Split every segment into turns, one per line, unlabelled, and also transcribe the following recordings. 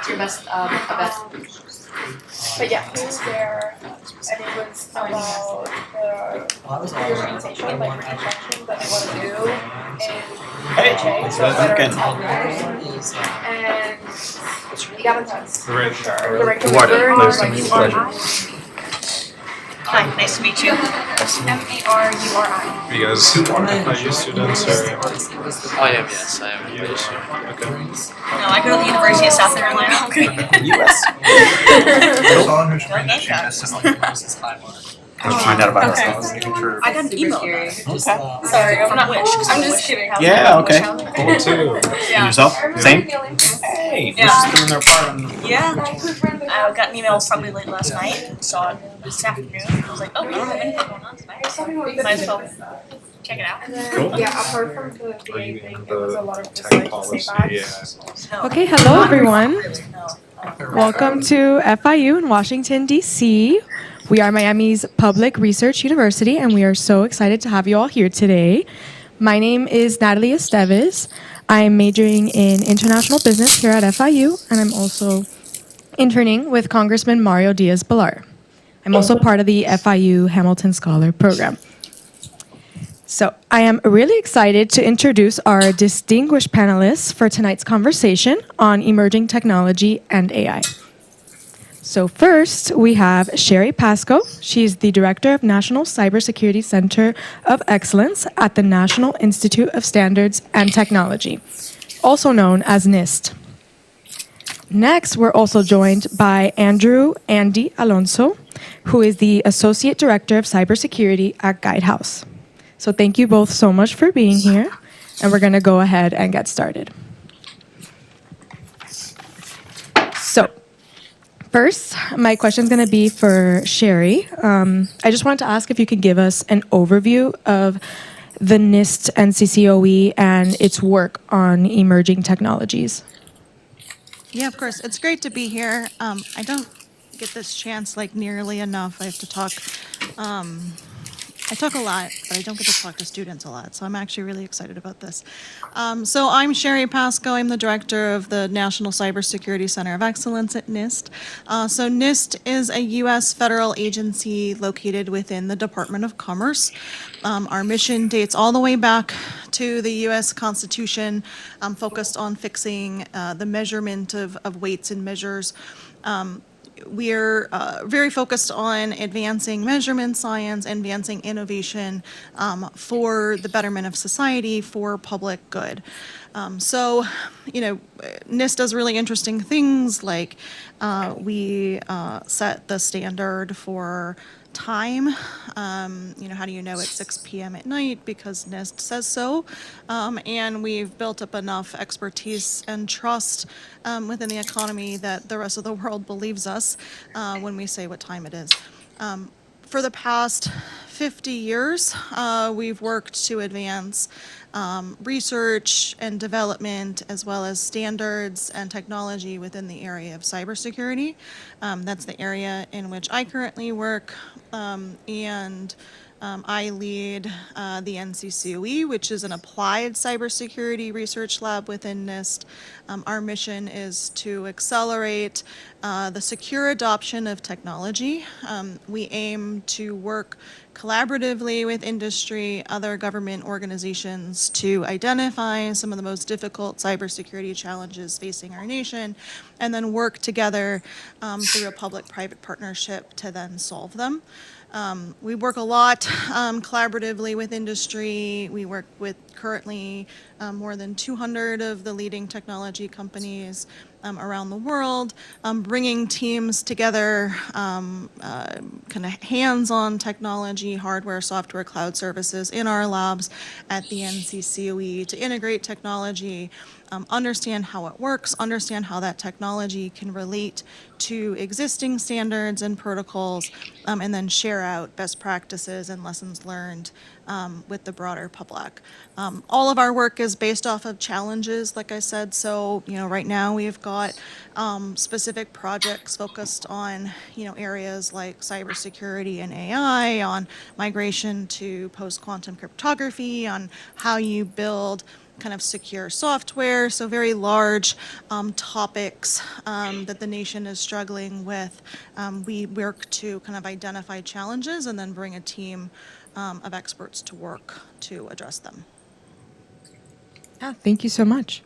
what's your best event?
But yeah, he was there, and it was about the reorganization, like reconstruction that they want to do in HA, so better outcomes. And the avatars, for sure. The regular
Pleasure.
Hi, nice to meet you. M-A-R-U-R-I.
Are you guys FIU students or?
I am, yes, I am.
Okay.
No, I go to the University of South Carolina.
U.S.
Find out about
Okay.
ourselves.
I got an email.
Scary.
Sorry, I'm not witch.
I'm just kidding.
Yeah, okay.
Cool too.
Yeah.
Yourself? Same?
Hey,
Yeah.
just doing their part on
Yeah. I got an email probably late last night. Saw it this afternoon. I was like, oh, I don't have anything going on tonight. Might as well check it out.
Cool.
Yeah, apart from the
Are
VA
you
thing,
in
it was a lot of
the
just
tech
like
policy?
safe
Yeah.
No.
Okay, hello
Not
everyone.
really, no.
Welcome to FIU in Washington, D.C. We are Miami's public research university, and we are so excited to have you all here today. My name is Natalie Esteves. I'm majoring in international business here at FIU, and I'm also interning with Congressman Mario Diaz-Balart. I'm also part of the FIU Hamilton Scholar Program. So I am really excited to introduce our distinguished panelists for tonight's conversation on emerging technology and AI. So first, we have Sherry Pascoe. She's the Director of National Cybersecurity Center of Excellence at the National Institute of Standards and Technology, also known as NIST. Next, we're also joined by Andy Alonso, who is the Associate Director of Cybersecurity at Guidehouse. So thank you both so much for being here, and we're going to go ahead and get started. So first, my question is going to be for Sherry. I just wanted to ask if you could give us an overview of the NIST NCCOE and its work on emerging technologies.
Yeah, of course. It's great to be here. I don't get this chance like nearly enough. I have to talk. I talk a lot, but I don't get to talk to students a lot. So I'm actually really excited about this. So I'm Sherry Pascoe. I'm the director of the National Cybersecurity Center of Excellence at NIST. So NIST is a U.S. federal agency located within the Department of Commerce. Our mission dates all the way back to the U.S. Constitution, focused on fixing the measurement of weights and measures. We're very focused on advancing measurement science, advancing innovation for the betterment of society, for public good. So, NIST does really interesting things like we set the standard for time. How do you know it's 6 p.m. at night? Because NIST says so. And we've built up enough expertise and trust within the economy that the rest of the world believes us when we say what time it is. For the past 50 years, we've worked to advance research and development, as well as standards and technology within the area of cybersecurity. That's the area in which I currently work, and I lead the NCCOE, which is an applied cybersecurity research lab within NIST. Our mission is to accelerate the secure adoption of technology. We aim to work collaboratively with industry, other government organizations to identify some of the most difficult cybersecurity challenges facing our nation, and then work together through a public-private partnership to then solve them. We work a lot collaboratively with industry. We work with currently more than 200 of the leading technology companies around the world, bringing teams together, kind of hands-on technology, hardware, software, cloud services in our labs at the NCCOE to integrate technology, understand how it works, understand how that technology can relate to existing standards and protocols, and then share out best practices and lessons learned with the broader public. All of our work is based off of challenges, like I said. So, right now we've got specific projects focused on, areas like cybersecurity and AI, on migration to post-quantum cryptography, on how you build kind of secure software, so very large topics that the nation is struggling with. We work to kind of identify challenges and then bring a team of experts to work to address them.
Yeah, thank you so much.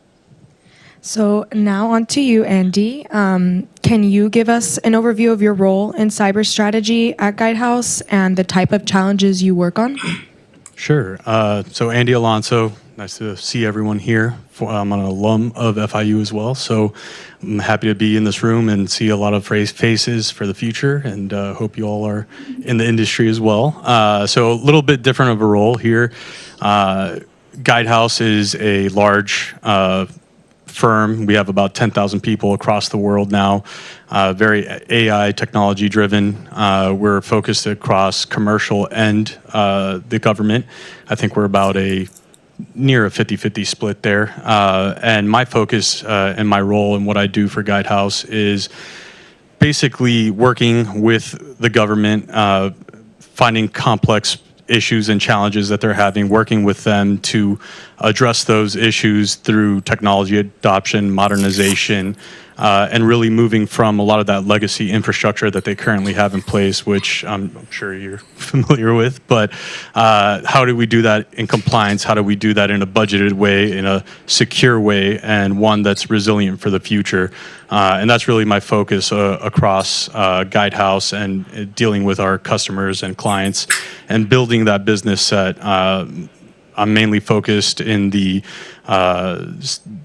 So now on to you, Andy. Can you give us an overview of your role in cyber strategy at Guidehouse and the type of challenges you work on?
Sure. So Andy Alonso, nice to see everyone here. I'm an alum of FIU as well, so I'm happy to be in this room and see a lot of faces for the future, and hope you all are in the industry as well. So a little bit different of a role here. Guidehouse is a large firm. We have about 10,000 people across the world now, very AI technology driven. We're focused across commercial and the government. I think we're about near a 50-50 split there. And my focus and my role and what I do for Guidehouse is basically working with the government, finding complex issues and challenges that they're having, working with them to address those issues through technology adoption, modernization, and really moving from a lot of that legacy infrastructure that they currently have in place, which I'm sure you're familiar with. But how do we do that in compliance? How do we do that in a budgeted way, in a secure way, and one that's resilient for the future? And that's really my focus across Guidehouse and dealing with our customers and clients and building that business set. I'm mainly focused in the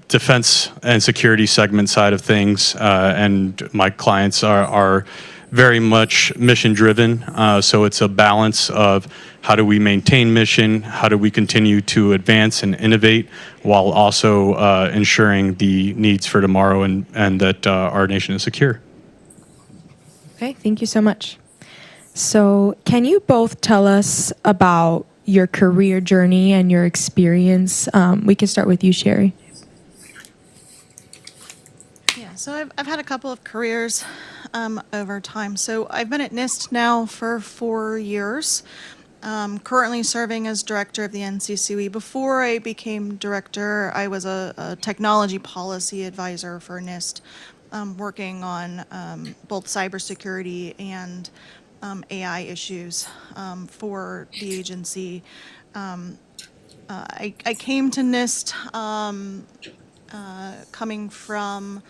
defense and security segment side of things, and my clients are very much mission driven. So it's a balance of how do we maintain mission, how do we continue to advance and innovate while also ensuring the needs for tomorrow and that our nation is secure.
Okay, thank you so much. So can you both tell us about your career journey and your experience? We can start with you, Sherry.
Yeah, so I've had a couple of careers over time. So I've been at NIST now for 4 years, currently serving as director of the NCCUE. Before I became director, I was a technology policy advisor for NIST, working on both cybersecurity and AI issues for the agency. I came to NIST coming from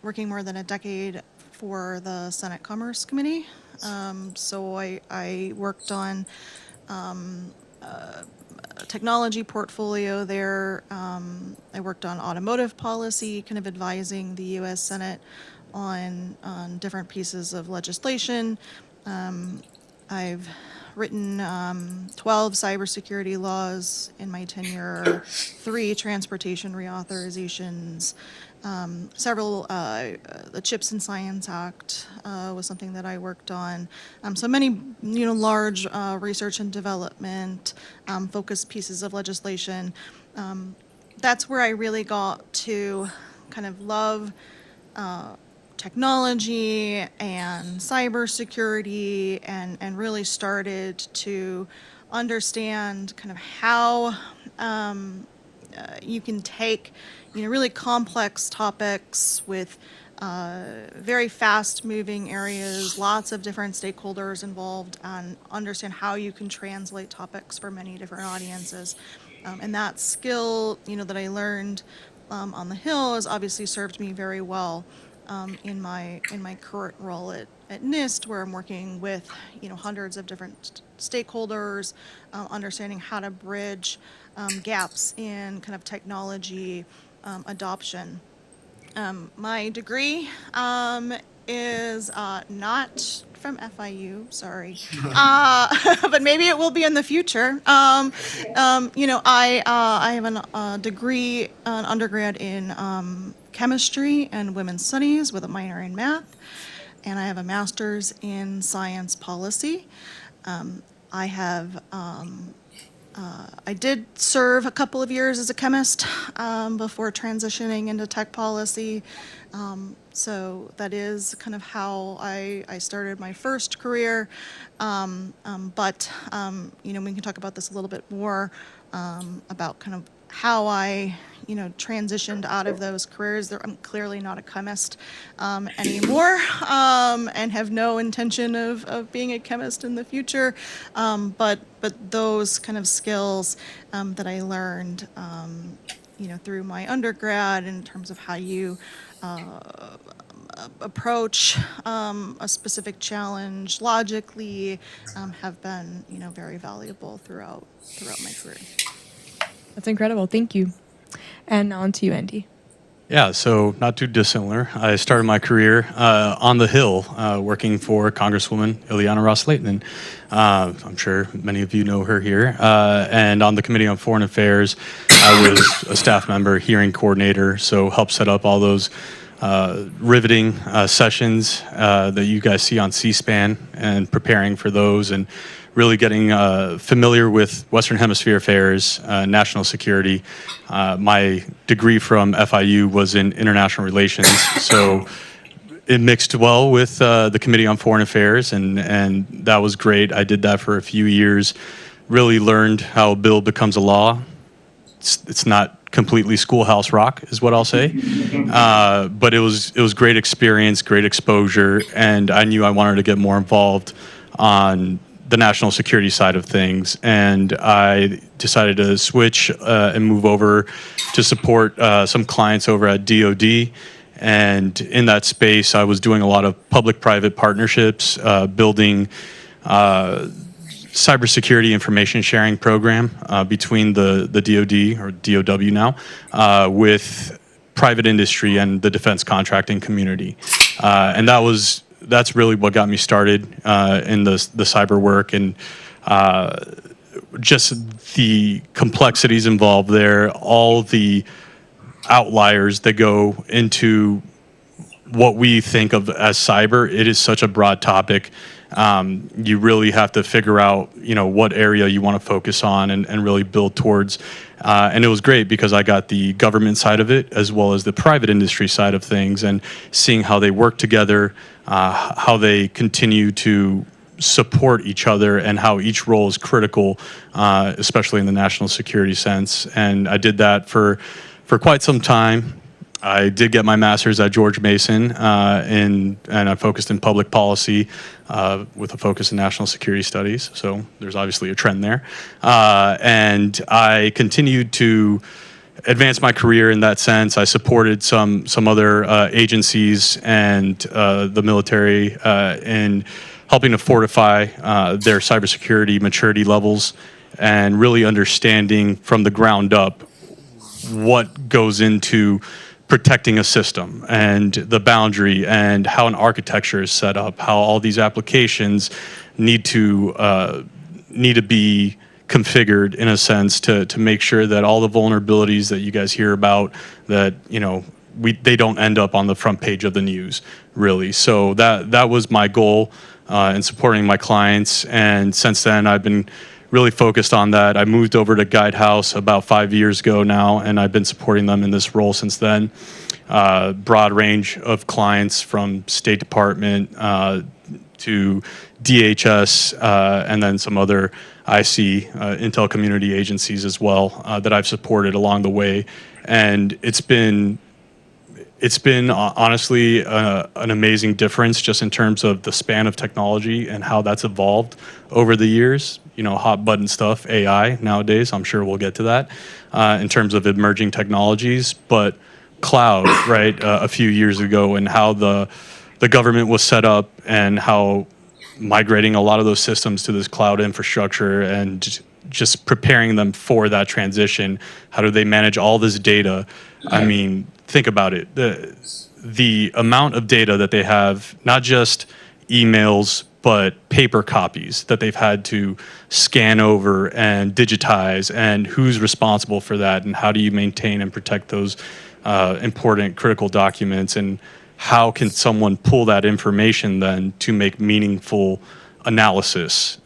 working more than a decade for the Senate Commerce Committee. So I worked on a technology portfolio there. I worked on automotive policy, kind of advising the U.S. Senate on different pieces of legislation. I've written 12 cybersecurity laws in my tenure, 3 transportation reauthorizations, several, the CHIPS and Science Act was something that I worked on. So many, large research and development focused pieces of legislation. That's where I really got to kind of love technology and cybersecurity, and really started to understand kind of how you can take really complex topics with very fast moving areas, lots of different stakeholders involved, and understand how you can translate topics for many different audiences. And that skill that I learned on the Hill has obviously served me very well in my current role at NIST, where I'm working with hundreds of different stakeholders, understanding how to bridge gaps in kind of technology adoption. My degree is not from FIU, sorry, but maybe it will be in the future. I have a degree, an undergrad in chemistry and women's studies with a minor in math, and I have a master's in science policy. I did serve a couple of years as a chemist before transitioning into tech policy. So that is kind of how I started my first career. But we can talk about this a little bit more about kind of how I, transitioned out of those careers. I'm clearly not a chemist anymore, and have no intention of being a chemist in the future. But those kind of skills that I learned, through my undergrad in terms of how you approach a specific challenge logically, have been, very valuable throughout my career.
That's incredible. Thank you. And now on to you, Andy.
Yeah, so not too dissimilar. I started my career on the Hill, working for Congresswoman Ileana Ros-Lehtinen. I'm sure many of you know her here. And on the Committee on Foreign Affairs, I was a staff member, hearing coordinator, so helped set up all those riveting sessions that you guys see on C-SPAN, and preparing for those, and really getting familiar with Western Hemisphere affairs, national security. My degree from FIU was in international relations, so it mixed well with the Committee on Foreign Affairs, and that was great. I did that for a few years, really learned how a bill becomes a law. It's not completely schoolhouse rock, is what I'll say, but it was great experience, great exposure, and I knew I wanted to get more involved on the national security side of things, and I decided to switch and move over to support some clients over at DoD. And in that space, I was doing a lot of public-private partnerships, building cybersecurity information sharing program between the DoD, or DOW now, with private industry and the defense contracting community, and that's really what got me started in the cyber work, and just the complexities involved there, all the outliers that go into what we think of as cyber. It is such a broad topic. You really have to figure out, what area you want to focus on and really build towards. And it was great because I got the government side of it as well as the private industry side of things, and seeing how they work together, how they continue to support each other, and how each role is critical, especially in the national security sense. And I did that for quite some time. I did get my master's at George Mason, and I focused in public policy with a focus in national security studies. So there's obviously a trend there. And I continued to advance my career in that sense. I supported some other agencies and the military in helping to fortify their cybersecurity maturity levels, and really understanding from the ground up what goes into protecting a system, and the boundary, and how an architecture is set up, how all these applications need to be configured in a sense to make sure that all the vulnerabilities that you guys hear about, that they don't end up on the front page of the news, really. So that was my goal in supporting my clients, and since then I've been really focused on that. I moved over to Guidehouse about 5 years ago now, and I've been supporting them in this role since then. Broad range of clients, from State Department to DHS, and then some other IC, intel community agencies as well, that I've supported along the way. And it's been honestly an amazing difference, just in terms of the span of technology and how that's evolved over the years. Hot button stuff, AI nowadays, I'm sure we'll get to that, in terms of emerging technologies. But cloud, right, a few years ago, and how the government was set up, and how migrating a lot of those systems to this cloud infrastructure, and just preparing them for that transition. How do they manage all this data? I mean, think about it. The amount of data that they have, not just emails, but paper copies that they've had to scan over and digitize, and who's responsible for that, and how do you maintain and protect those important critical documents, and how can someone pull that information then to make meaningful analysis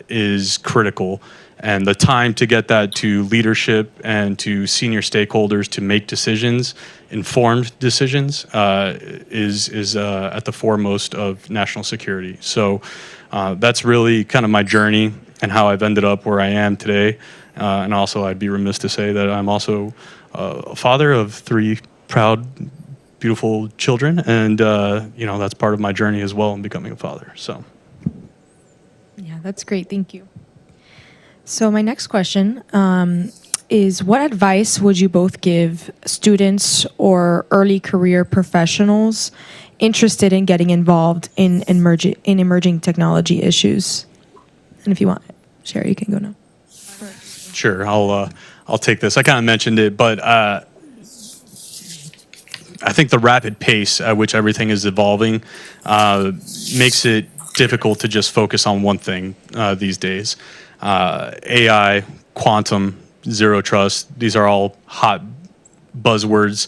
is critical. And the time to get that to leadership and to senior stakeholders to make decisions, informed decisions, is at the foremost of national security. So that's really kind of my journey and how I've ended up where I am today. And also, I'd be remiss to say that I'm also a father of 3 proud, beautiful children, and that's part of my journey as well in becoming a father. So,
Yeah, that's great. Thank you. So my next question is, what advice would you both give students or early career professionals interested in getting involved in emerging technology issues? And if you want, Sherry, you can go now.
sure, I'll take this. I kind of mentioned it, but I think the rapid pace at which everything is evolving makes it difficult to just focus on one thing these days. AI, quantum, zero trust, these are all hot buzzwords.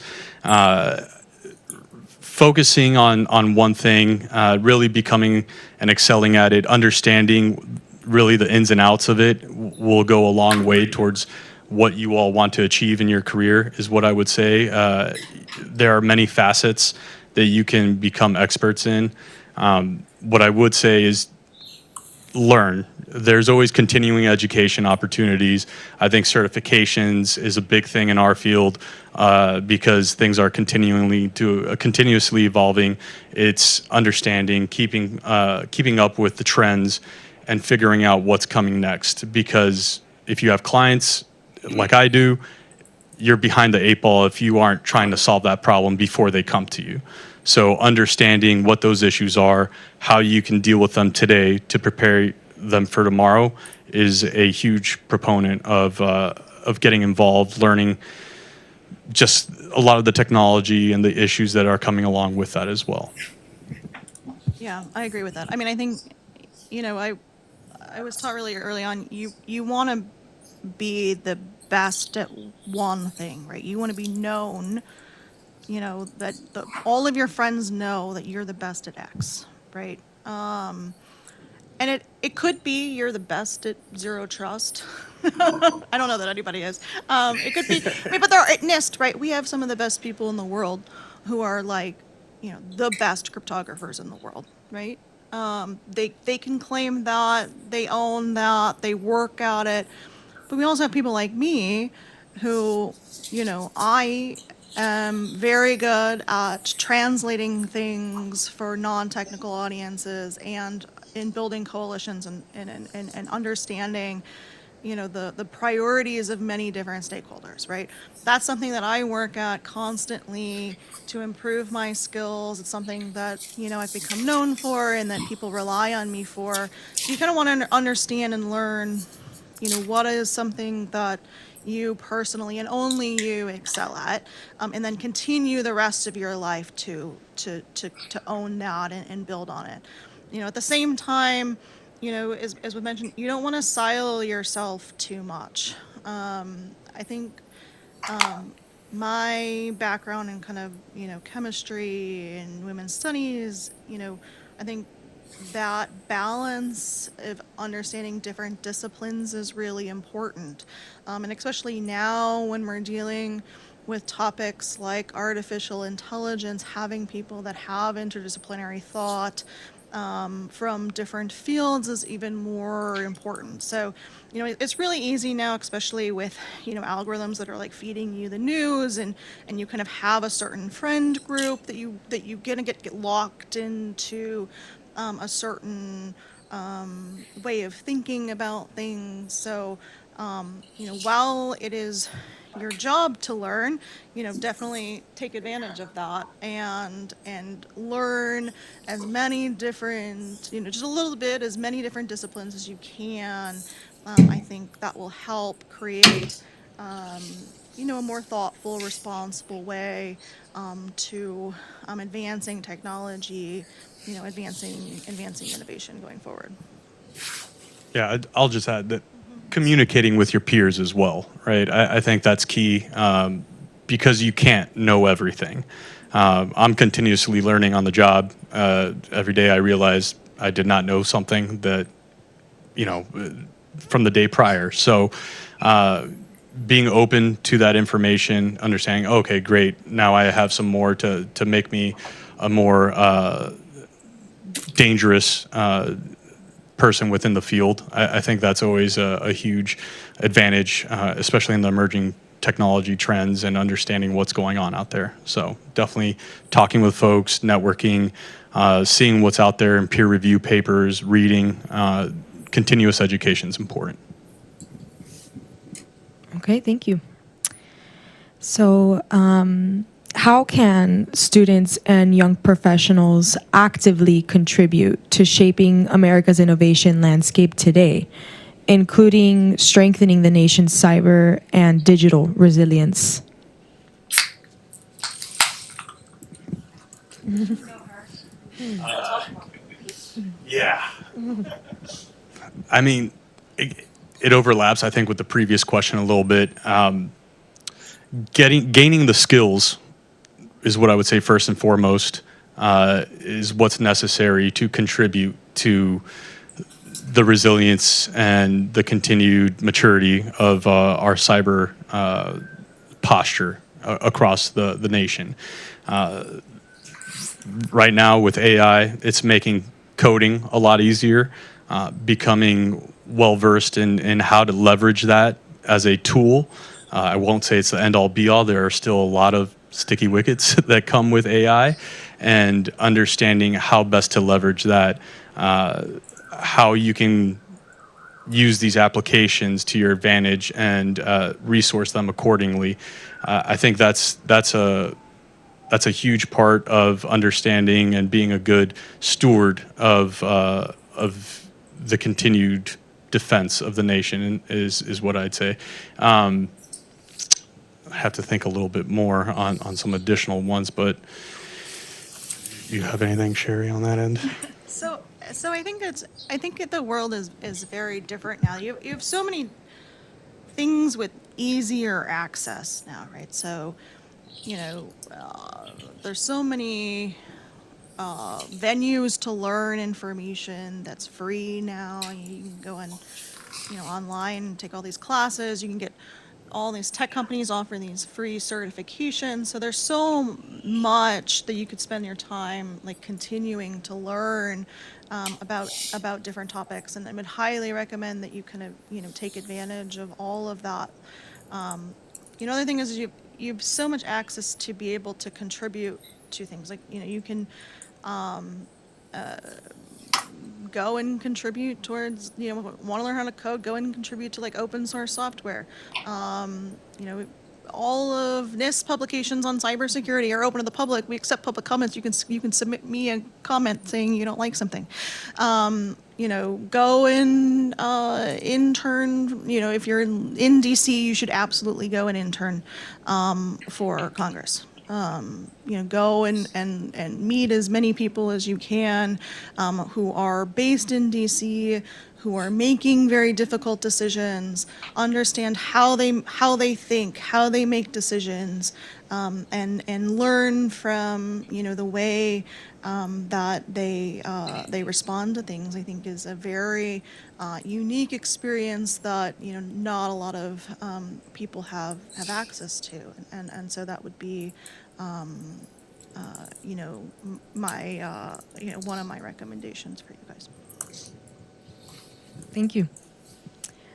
Focusing on one thing, really becoming and excelling at it, understanding really the ins and outs of it will go a long way towards what you all want to achieve in your career, is what I would say. There are many facets that you can become experts in. What I would say is learn. There's always continuing education opportunities. I think certifications is a big thing in our field because things are continuously evolving. It's understanding, keeping up with the trends, and figuring out what's coming next. Because if you have clients like I do, you're behind the 8 ball if you aren't trying to solve that problem before they come to you. So understanding what those issues are, how you can deal with them today to prepare them for tomorrow, is a huge proponent of getting involved, learning just a lot of the technology and the issues that are coming along with that as well.
Yeah, I agree with that. I mean, I think, I was taught really early on, you want to be the best at one thing, right? You want to be known, that all of your friends know that you're the best at X, right? And it could be you're the best at zero trust. I don't know that anybody is. It could be, but there are at NIST, right? We have some of the best people in the world who are like, the best cryptographers in the world, right? They can claim that, they own that, they work at it. But we also have people like me who, I am very good at translating things for non-technical audiences and in building coalitions and understanding, the priorities of many different stakeholders, right? That's something that I work at constantly to improve my skills. It's something that, I've become known for and that people rely on me for. So you kind of want to understand and learn, what is something that you personally and only you excel at, and then continue the rest of your life to own that and build on it. At the same time, as we mentioned, you don't want to silo yourself too much. I think my background in kind of, chemistry and women's studies, I think that balance of understanding different disciplines is really important. And especially now when we're dealing with topics like artificial intelligence, having people that have interdisciplinary thought from different fields is even more important. So, it's really easy now, especially with, algorithms that are like feeding you the news, and you kind of have a certain friend group that you gonna get locked into a certain way of thinking about things. So, while it is your job to learn, definitely take advantage of that and learn as many different, just a little bit, as many different disciplines as you can. I think that will help create, a more thoughtful, responsible way to advancing technology, advancing innovation going forward.
Yeah, I'll just add that communicating with your peers as well, right? I think that's key because you can't know everything. I'm continuously learning on the job. Every day I realize I did not know something that, from the day prior. So being open to that information, understanding, okay, great, now I have some more to make me a more dangerous person within the field. I think that's always a huge advantage, especially in the emerging technology trends and understanding what's going on out there. So definitely talking with folks, networking, seeing what's out there in peer review papers, reading, continuous education is important.
Okay, thank you. So, how can students and young professionals actively contribute to shaping America's innovation landscape today, including strengthening the nation's cyber and digital resilience?
Yeah. I mean, it overlaps, I think, with the previous question a little bit. Gaining the skills is what I would say first and foremost, is what's necessary to contribute to the resilience and the continued maturity of our cyber posture across the nation. Right now with AI, it's making coding a lot easier, becoming well-versed in how to leverage that as a tool. I won't say it's the end-all be-all. There are still a lot of sticky wickets that come with AI, and understanding how best to leverage that, how you can use these applications to your advantage and resource them accordingly. I think that's a huge part of understanding and being a good steward of the continued defense of the nation is what I'd say. I have to think a little bit more on some additional ones, but you have anything, Sherry, on that end?
So I think the world is very different now. You have so many things with easier access now, right? So, there's so many venues to learn information that's free now. You can go on, online and take all these classes. You can get all these tech companies offer these free certifications. So there's so much that you could spend your time like continuing to learn about different topics, and I would highly recommend that you kind of take advantage of all of that. The other thing is you have so much access to be able to contribute to things. Like you can go and contribute towards, want to learn how to code, go and contribute to like open source software. All of NIST publications on cybersecurity are open to the public. We accept public comments. You can submit me a comment saying you don't like something. Go and intern. If you're in DC, you should absolutely go and intern for Congress. Go and meet as many people as you can who are based in DC, who are making very difficult decisions, understand how they think, how they make decisions, and learn from the way that they respond to things. I think is a very unique experience that not a lot of people have access to, and so that would be my one of my recommendations for you guys.
Thank you.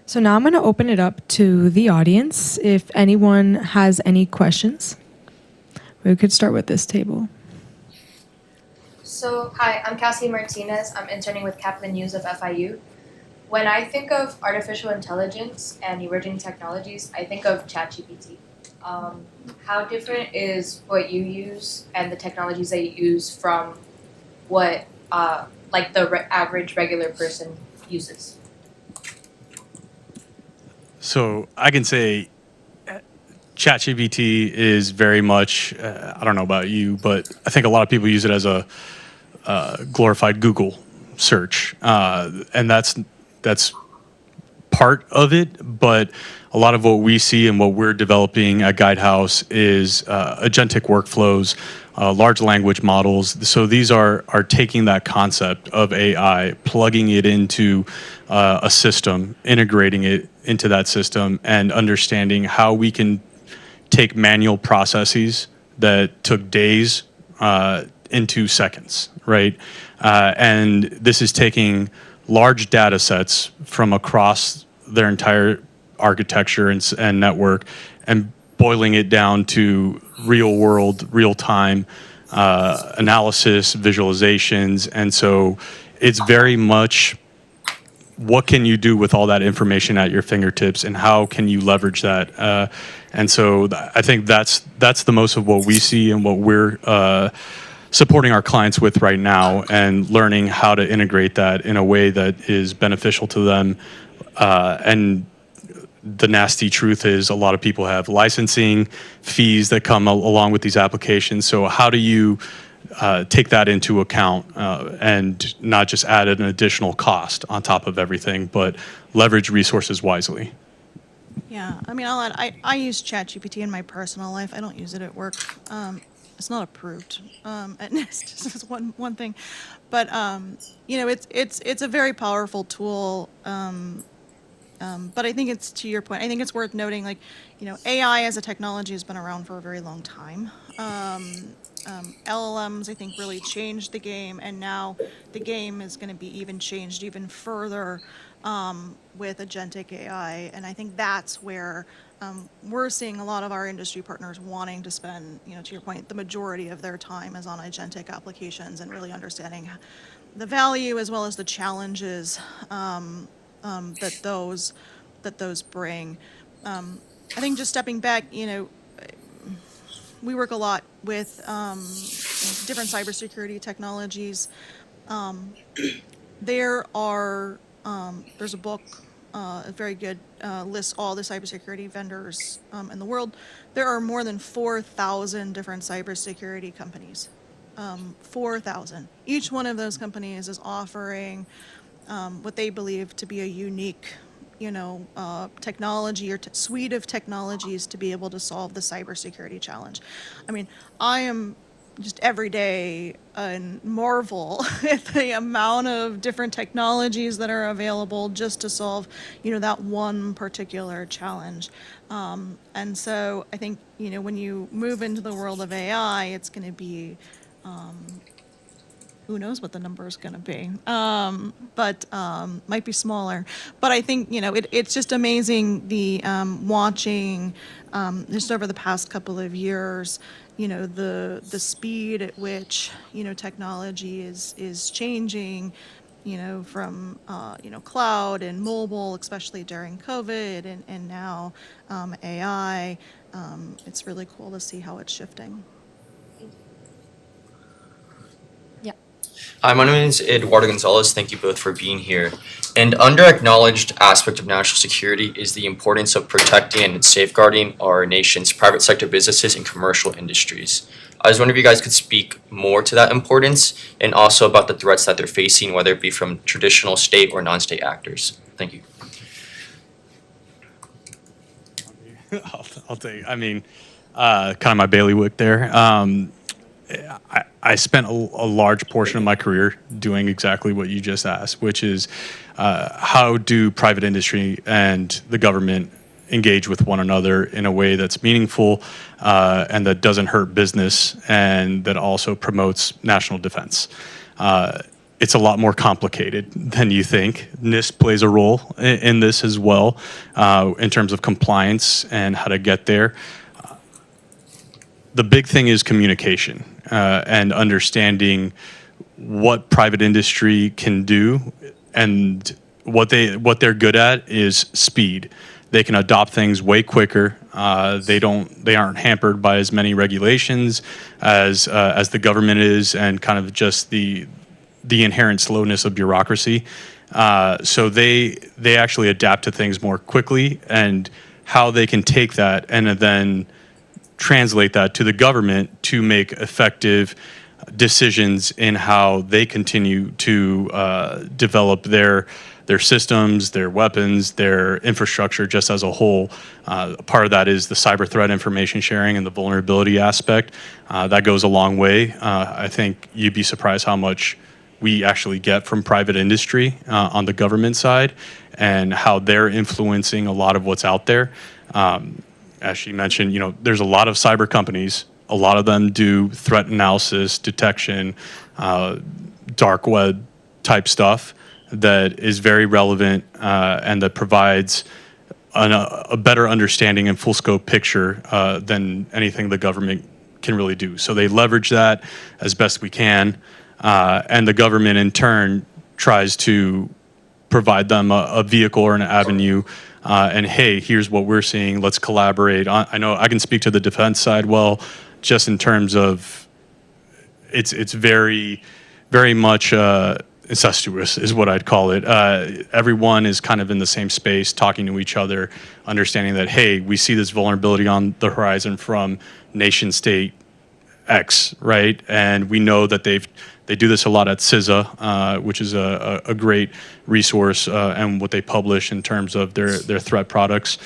So now I'm going to open it up to the audience. If anyone has any questions, we could start with this table.
So, hi, I'm Cassie Martinez. I'm interning with Kaplan News of FIU. When I think of artificial intelligence and emerging technologies, I think of ChatGPT. How different is what you use and the technologies that you use from what the average regular person uses?
So I can say ChatGPT is very much, I don't know about you, but I think a lot of people use it as a glorified Google search. And that's part of it, but a lot of what we see and what we're developing at Guidehouse is agentic workflows, large language models. So these are taking that concept of AI, plugging it into a system, integrating it into that system, and understanding how we can take manual processes that took days into seconds, right? And this is taking large data sets from across their entire architecture and network, and boiling it down to real world, real time analysis, visualizations. And so it's very much, what can you do with all that information at your fingertips, and how can you leverage that? And so I think that's the most of what we see and what we're supporting our clients with right now, and learning how to integrate that in a way that is beneficial to them. And the nasty truth is, a lot of people have licensing fees that come along with these applications. So how do you take that into account, and not just add an additional cost on top of everything, but leverage resources wisely?
Yeah, I mean, I'll add, I use ChatGPT in my personal life. I don't use it at work. It's not approved at NIST. This is one thing, but you know, it's a very powerful tool. But I think it's, to your point, I think it's worth noting, like, you know, AI as a technology has been around for a very long time. LLMs, I think, really changed the game, and now the game is going to be changed even further with agentic AI. And I think that's where we're seeing a lot of our industry partners wanting to spend, you know, to your point, the majority of their time is on agentic applications, and really understanding the value as well as the challenges that those bring. I think, just stepping back, you know, we work a lot with different cybersecurity technologies. There's a book, a very good, lists all the cybersecurity vendors in the world. There are more than 4,000 different cybersecurity companies. 4,000. Each one of those companies is offering what they believe to be a unique, you know, technology or suite of technologies to be able to solve the cybersecurity challenge. I mean, I am just every day and marvel at the amount of different technologies that are available just to solve, you know, that one particular challenge. And so I think, you know, when you move into the world of AI, it's going to be, who knows what the number is going to be, but might be smaller. But I think, you know, it's just amazing, the watching just over the past couple of years, you know, the speed at which, you know, technology is changing, you know, from you know, cloud and mobile, especially during COVID, and now AI. It's really cool to see how it's shifting.
Hi, my name is Eduardo Gonzalez. Thank you both for being here. An under-acknowledged aspect of national security is the importance of protecting and safeguarding our nation's private sector businesses and commercial industries. I was wondering if you guys could speak more to that importance, and also about the threats that they're facing, whether it be from traditional state or non-state actors. Thank you.
I'll take, I mean, kind of my bailiwick there. I spent a large portion of my career doing exactly what you just asked, which is how do private industry and the government engage with one another in a way that's meaningful and that doesn't hurt business, and that also promotes national defense. It's a lot more complicated than you think. NIST plays a role in this as well, in terms of compliance and how to get there. The big thing is communication and understanding what private industry can do, and what they're good at is speed. They can adopt things way quicker. They aren't hampered by as many regulations as the government is, and kind of just the inherent slowness of bureaucracy. So they actually adapt to things more quickly, and how they can take that and then translate that to the government to make effective decisions in how they continue to develop their systems, their weapons, their infrastructure just as a whole. Part of that is the cyber threat information sharing and the vulnerability aspect. That goes a long way. I think you'd be surprised how much we actually get from private industry on the government side, and how they're influencing a lot of what's out there. As she mentioned, you know, there's a lot of cyber companies. A lot of them do threat analysis, detection, dark web type stuff. that is very relevant and that provides a better understanding and full scope picture than anything the government can really do. So they leverage that as best we can, and the government in turn tries to provide them a vehicle or an avenue. And hey, here's what we're seeing. Let's collaborate. I know I can speak to the defense side well, just in terms of it's very, very much incestuous is what I'd call it. Everyone is kind of in the same space, talking to each other, understanding that, hey, we see this vulnerability on the horizon from nation state X, right? And we know that they do this a lot at CISA, which is a great resource, and what they publish in terms of their threat products.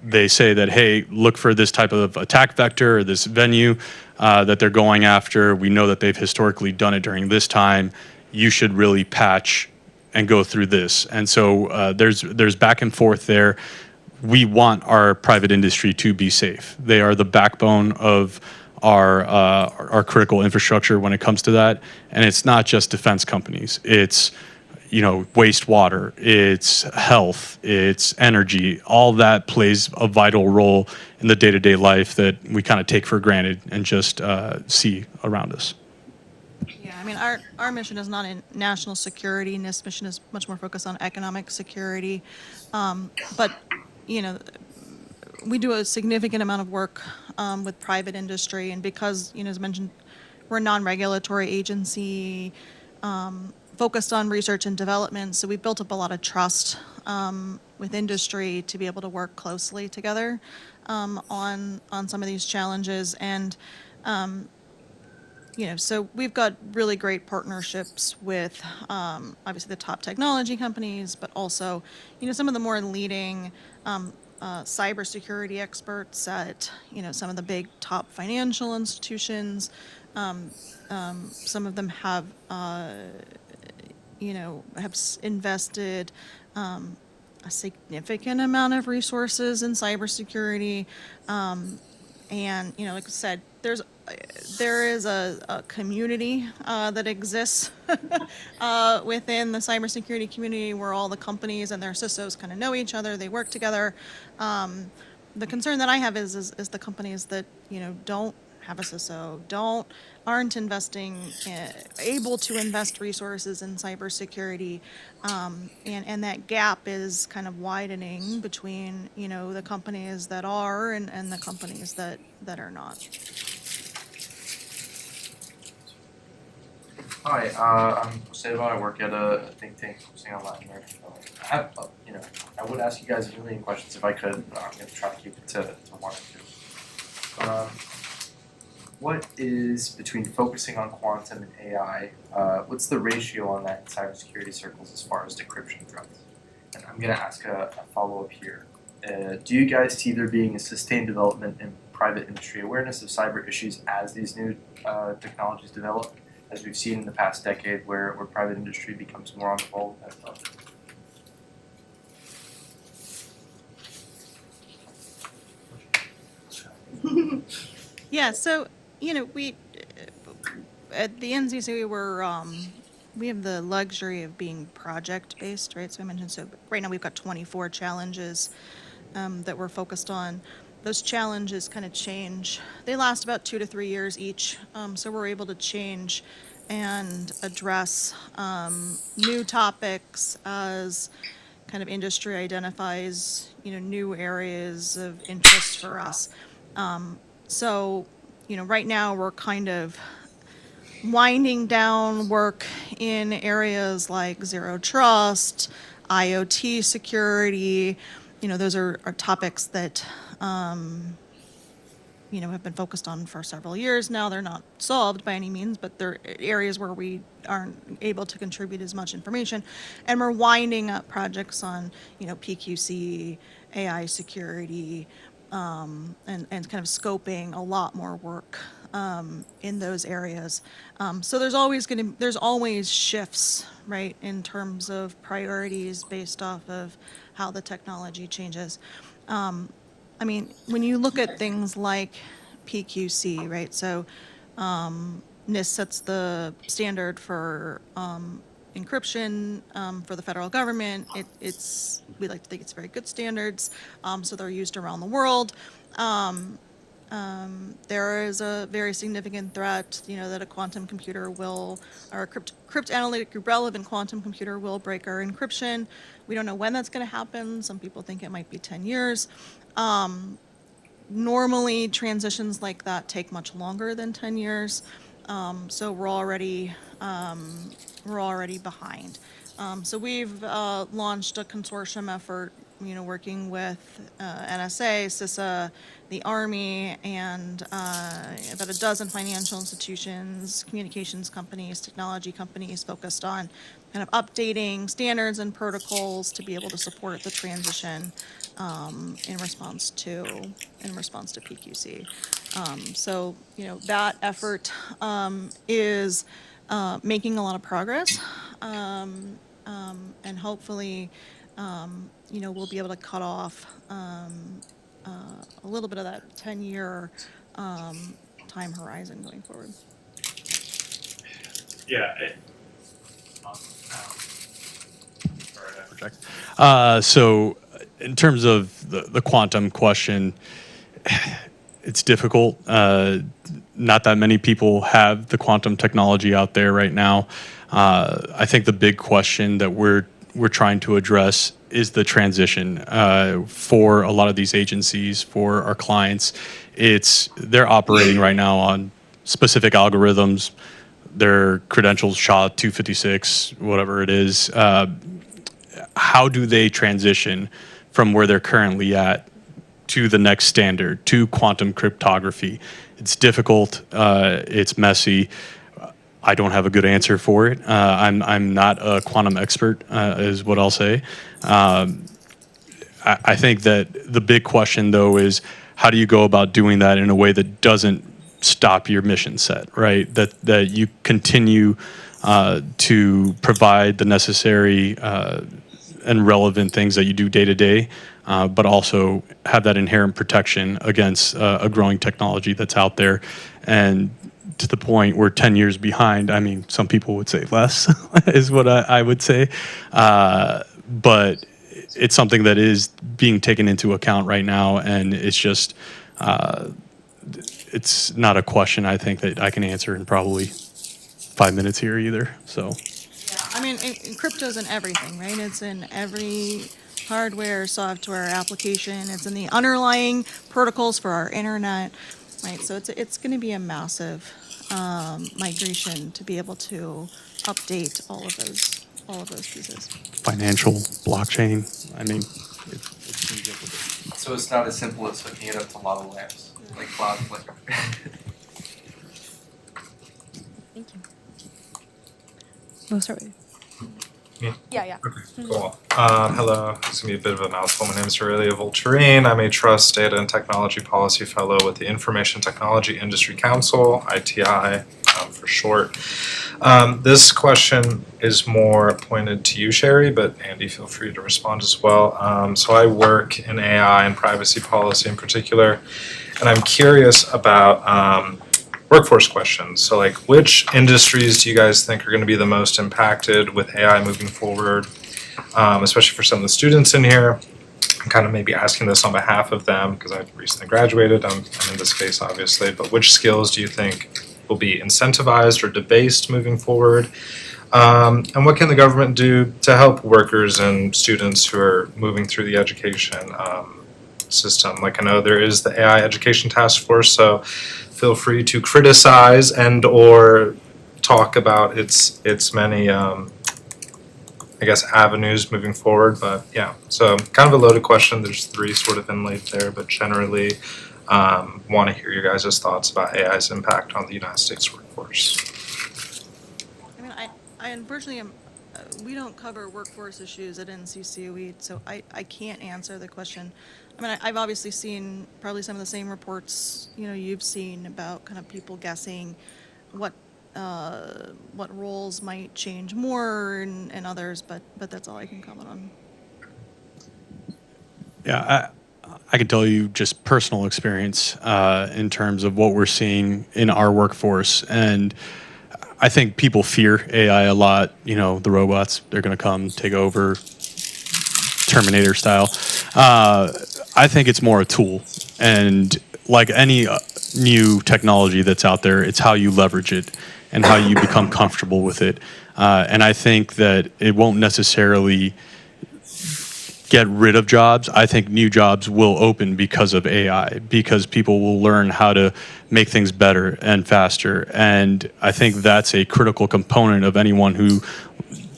They say that, hey, look for this type of attack vector or this venue that they're going after. We know that they've historically done it during this time. You should really patch and go through this. And so there's back and forth there. We want our private industry to be safe. They are the backbone of our critical infrastructure when it comes to that. And it's not just defense companies. It's wastewater, it's health, it's energy. All that plays a vital role in the day-to-day life that we kind of take for granted and just see around us.
Yeah, I mean, our mission is not in national security, and this mission is much more focused on economic security. But, we do a significant amount of work with private industry, and because, as mentioned, we're a non-regulatory agency, focused on research and development, so we've built up a lot of trust with industry to be able to work closely together on some of these challenges. And so we've got really great partnerships with obviously the top technology companies, but also some of the more leading cybersecurity experts at some of the big top financial institutions. Some of them have invested a significant amount of resources in cybersecurity. And, like I said, there is a community that exists within the cybersecurity community where all the companies and their CISOs kind of know each other, they work together. The concern that I have is the companies that, don't have a CISO, aren't able to invest resources in cybersecurity, and that gap is kind of widening between the companies that are and the companies that are not.
Hi, I'm Esteban. I work at a think tank focusing on Latin American development. I have, I would ask you guys a million questions if I could, but I'm going to try to keep it to one or two. What is, between focusing on quantum and AI, what's the ratio on that in cybersecurity circles as far as decryption threats? And I'm going to ask a follow-up here. Do you guys see there being a sustained development in private industry awareness of cyber issues as these new technologies develop, as we've seen in the past decade where private industry becomes more on the ball with that stuff?
Yeah, so we at the NCC we have the luxury of being project based, right? So I mentioned, so right now we've got 24 challenges that we're focused on. Those challenges kind of change. They last about 2 to 3 years each, so we're able to change and address new topics as kind of industry identifies new areas of interest for us. So right now we're kind of winding down work in areas like zero trust, IoT security. Those are topics that have been focused on for several years now. They're not solved by any means, but they're areas where we aren't able to contribute as much information. And we're winding up projects on, PQC, AI security, and kind of scoping a lot more work in those areas. So there's always shifts, right, in terms of priorities based off of how the technology changes. I mean, when you look at things like PQC, right, so NIST sets the standard for encryption for the federal government. We like to think it's very good standards, so they're used around the world. There is a very significant threat, that a quantum computer will, or a cryptanalytic relevant quantum computer will break our encryption. We don't know when that's going to happen. Some people think it might be 10 years. Normally, transitions like that take much longer than 10 years. So we're already behind. So we've launched a consortium effort, working with NSA, CISA, the Army, and about a dozen financial institutions, communications companies, technology companies focused on kind of updating standards and protocols to be able to support the transition in response to PQC. So that effort is making a lot of progress, and hopefully we'll be able to cut off a little bit of that 10-year time horizon going forward.
Yeah. So in terms of the quantum question, it's difficult. Not that many people have the quantum technology out there right now. I think the big question that we're trying to address is the transition for a lot of these agencies, for our clients. They're operating right now on specific algorithms, their credentials SHA-256, whatever it is. How do they transition from where they're currently at to the next standard, to quantum cryptography? It's difficult. It's messy. I don't have a good answer for it. I'm not a quantum expert, is what I'll say. I think that the big question, though, is how do you go about doing that in a way that doesn't stop your mission set, right? That you continue to provide the necessary and relevant things that you do day to day, but also have that inherent protection against a growing technology that's out there. And to the point we're 10 years behind. I mean, some people would say less is what I would say. But it's something that is being taken into account right now. And it's just, it's not a question I think that I can answer in probably 5 minutes here either. So.
Yeah, I mean, crypto's in everything, right? It's in every hardware, software, application. It's in the underlying protocols for our internet, right? So it's going to be a massive migration to be able to update all of those pieces.
Financial, blockchain. I mean, it's going to get with it.
So it's not as simple as hooking it up to lava lamps, like Cloudflare.
Thank you. We'll start with
Me?
Yeah.
Okay, cool. Hello, it's going to be a bit of a mouthful. My name is Aurelia Volturine. I'm a Trust, Data, and Technology Policy Fellow with the Information Technology Industry Council, ITI for short. This question is more pointed to you, Sherry, but Andy, feel free to respond as well. So I work in AI and privacy policy in particular, and I'm curious about workforce questions. So like, which industries do you guys think are going to be the most impacted with AI moving forward, especially for some of the students in here? I'm kind of maybe asking this on behalf of them because I've recently graduated. I'm in this space, obviously, but which skills do you think will be incentivized or debased moving forward? And what can the government do to help workers and students who are moving through the education system? Like, I know there is the AI Education Task Force, so feel free to criticize and or talk about its many I guess avenues moving forward. But yeah, so kind of a loaded question. There's three sort of inlaid there, but generally want to hear your guys' thoughts about AI's impact on the United States workforce.
I mean, I unfortunately am. We don't cover workforce issues at NCCOE, so I can't answer the question. I mean, I've obviously seen probably some of the same reports you've seen about kind of people guessing what roles might change more and others, but that's all I can comment on.
Yeah, I can tell you just personal experience in terms of what we're seeing in our workforce. And I think people fear AI a lot. You know, the robots, they're going to come take over, Terminator style. I think it's more a tool. And like any new technology that's out there, it's how you leverage it and how you become comfortable with it. And I think that it won't necessarily get rid of jobs. I think new jobs will open because of AI, because people will learn how to make things better and faster. And I think that's a critical component of anyone who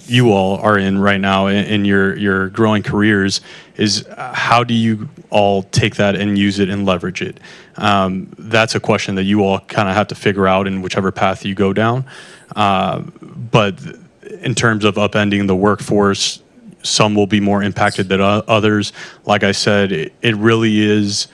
you all are in right now in your growing careers, is how do you all take that and use it and leverage it? That's a question that you all kind of have to figure out in whichever path you go down. But in terms of upending the workforce, some will be more impacted than others. Like I said, it really is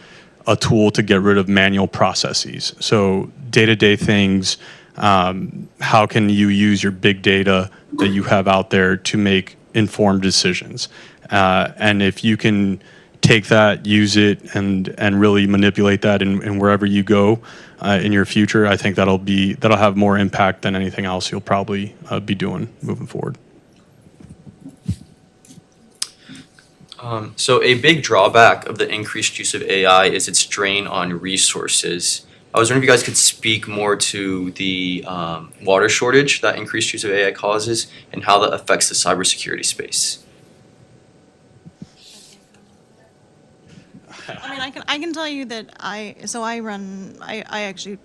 a tool to get rid of manual processes. So day-to-day things, how can you use your big data that you have out there to make informed decisions? And if you can take that, use it, and really manipulate that in wherever you go in your future, I think that'll have more impact than anything else you'll probably be doing moving forward.
So a big drawback of the increased use of AI is its drain on resources. I was wondering if you guys could speak more to the water shortage that increased use of AI causes and how that affects the cybersecurity space.
I mean, I can tell you that I actually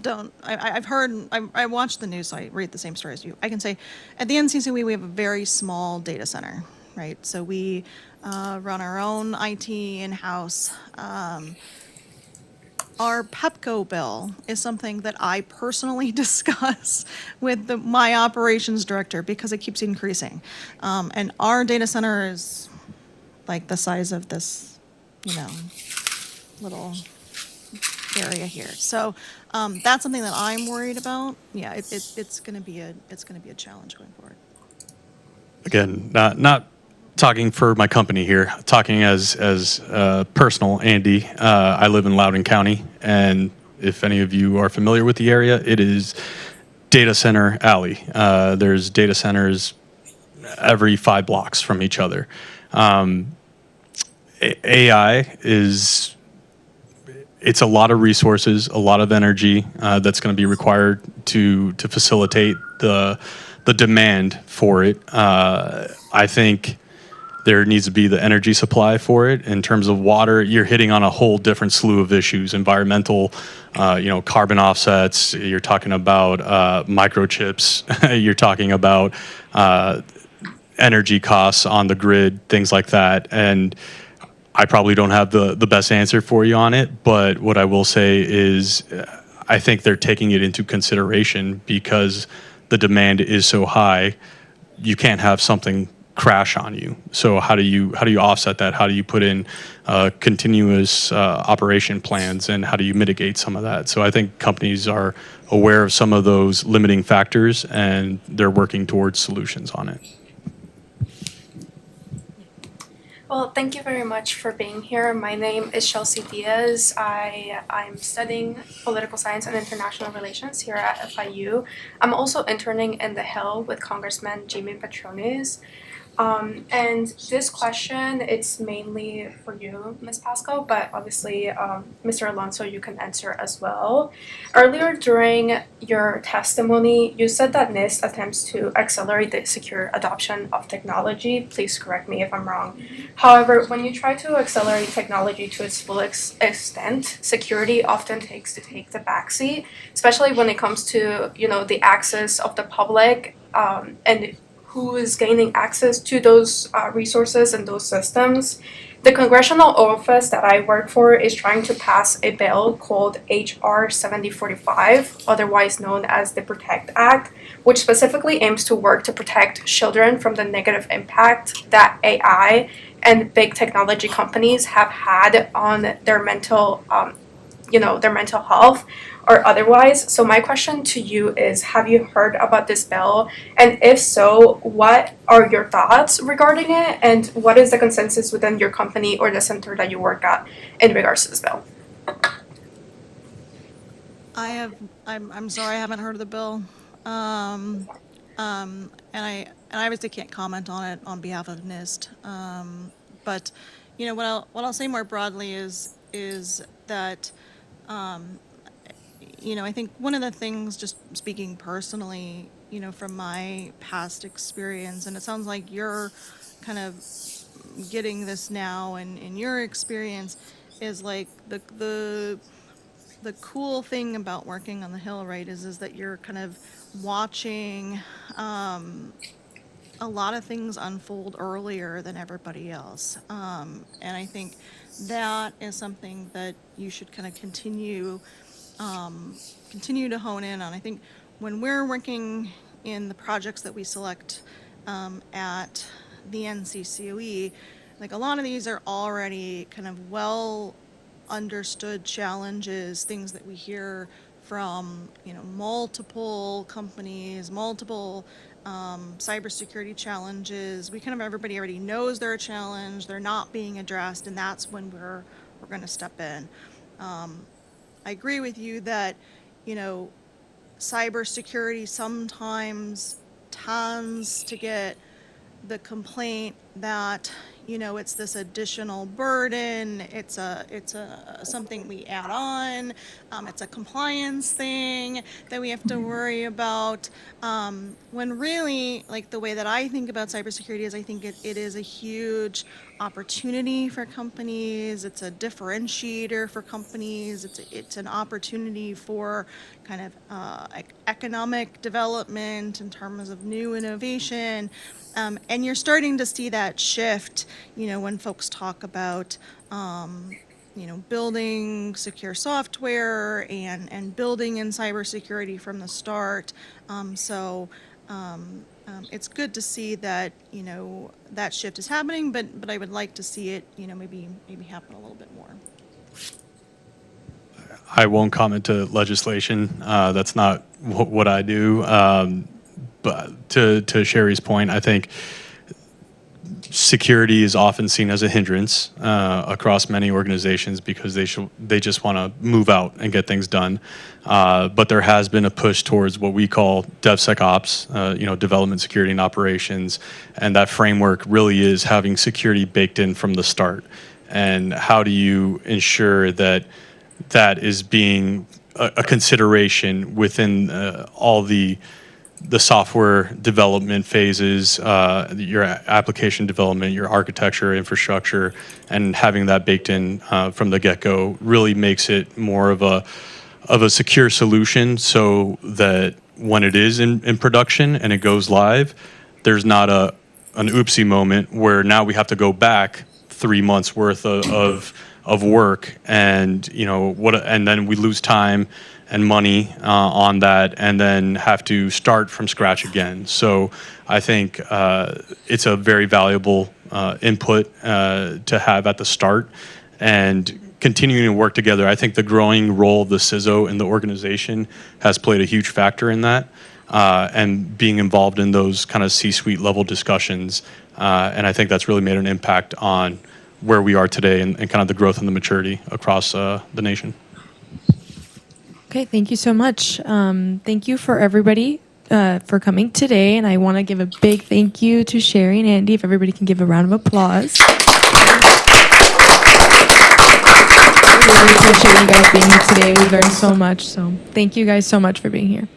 don't, I've heard, I watch the news, so I read the same story as you. I can say at the NCCW, we have a very small data center, right? So we run our own IT in-house. Our PEPCO bill is something that I personally discuss with my operations director because it keeps increasing. And our data center is like the size of this, little area here. So that's something that I'm worried about. Yeah, it's going to be a challenge going forward.
Again, not talking for my company here, talking as personal, Andy. I live in Loudoun County, and if any of you are familiar with the area, it is data center alley. There's data centers every 5 blocks from each other. AI it's a lot of resources, a lot of energy that's going to be required to facilitate the demand for it. I think there needs to be the energy supply for it. In terms of water, you're hitting on a whole different slew of issues: environmental, carbon offsets. You're talking about microchips. You're talking about energy costs on the grid, things like that. And I probably don't have the best answer for you on it, but what I will say is I think they're taking it into consideration because the demand is so high. You can't have something crash on you. So how do you offset that? How do you put in continuous operation plans, and how do you mitigate some of that? So I think companies are aware of some of those limiting factors, and they're working towards solutions on it.
Well, thank you very much for being here. My name is Chelsea Diaz. I'm studying political science and international relations here at FIU. I'm also interning in the Hill with Congressman Jimmy Patronis. And this question, it's mainly for you, Ms. Pascal, but obviously, Mr. Alonso, you can answer as well. Earlier during your testimony, you said that NIST attempts to accelerate the secure adoption of technology. Please correct me if I'm wrong. However, when you try to accelerate technology to its full extent, security often takes the backseat, especially when it comes to, the access of the public and who is gaining access to those resources and those systems. The congressional office that I work for is trying to pass a bill called H.R. 7045, otherwise known as the PROTECT Act, which specifically aims to work to protect children from the negative impact that AI and big technology companies have had on their mental health or otherwise. So my question to you is, have you heard about this bill? And if so, what are your thoughts regarding it? And what is the consensus within your company or the center that you work at in regards to this bill?
I'm sorry, I haven't heard of the bill. And I obviously can't comment on it on behalf of NIST. But, you know, what I'll say more broadly is that, you know, I think one of the things, just speaking personally, you know, from my past experience, and it sounds like you're kind of getting this now and in your experience, is like the cool thing about working on the Hill, right, is that you're kind of watching a lot of things unfold earlier than everybody else. And I think that is something that you should kind of continue to hone in on. I think when we're working in the projects that we select at the NCCOE, like a lot of these are already kind of well understood challenges, things that we hear from, you know, multiple companies, multiple cybersecurity challenges. We kind of, everybody already knows they're a challenge, they're not being addressed, and that's when we're going to step in. I agree with you that, you know, cybersecurity sometimes tends to get the complaint that, you know, it's this additional burden, it's a something we add on, it's a compliance thing that we have to worry about, when really, like, the way that I think about cybersecurity is I think it is a huge opportunity for companies, it's a differentiator for companies, it's an opportunity for kind of economic development in terms of new innovation. And you're starting to see that shift, you know, when folks talk about, you know, building secure software and building in cybersecurity from the start. It's good to see that, you know, that shift is happening, but I would like to see it, you know, maybe happen a little bit more.
I won't comment to legislation. That's not what I do. But to Sherry's point, I think security is often seen as a hindrance across many organizations because they just want to move out and get things done. But there has been a push towards what we call DevSecOps, you know, development, security, and operations, and that framework really is having security baked in from the start. And how do you ensure that that is being a consideration within all the software development phases, your application development, your architecture, infrastructure, and having that baked in from the get-go really makes it more of a secure solution, so that when it is in production and it goes live, there's not an oopsie moment where now we have to go back 3 months worth of work, and you know and then we lose time and money on that, and then have to start from scratch again. So I think it's a very valuable input to have at the start, and continuing to work together. I think the growing role of the CISO in the organization has played a huge factor in that, and being involved in those kind of C-suite level discussions. And I think that's really made an impact on where we are today and kind of the growth and the maturity across the nation.
Okay, thank you so much. Thank you for everybody for coming today, and I want to give a big thank you to Sherry and Andy. If everybody can give a round of applause. We really appreciate you guys being here today. We learned so much, so thank you guys so much for being here.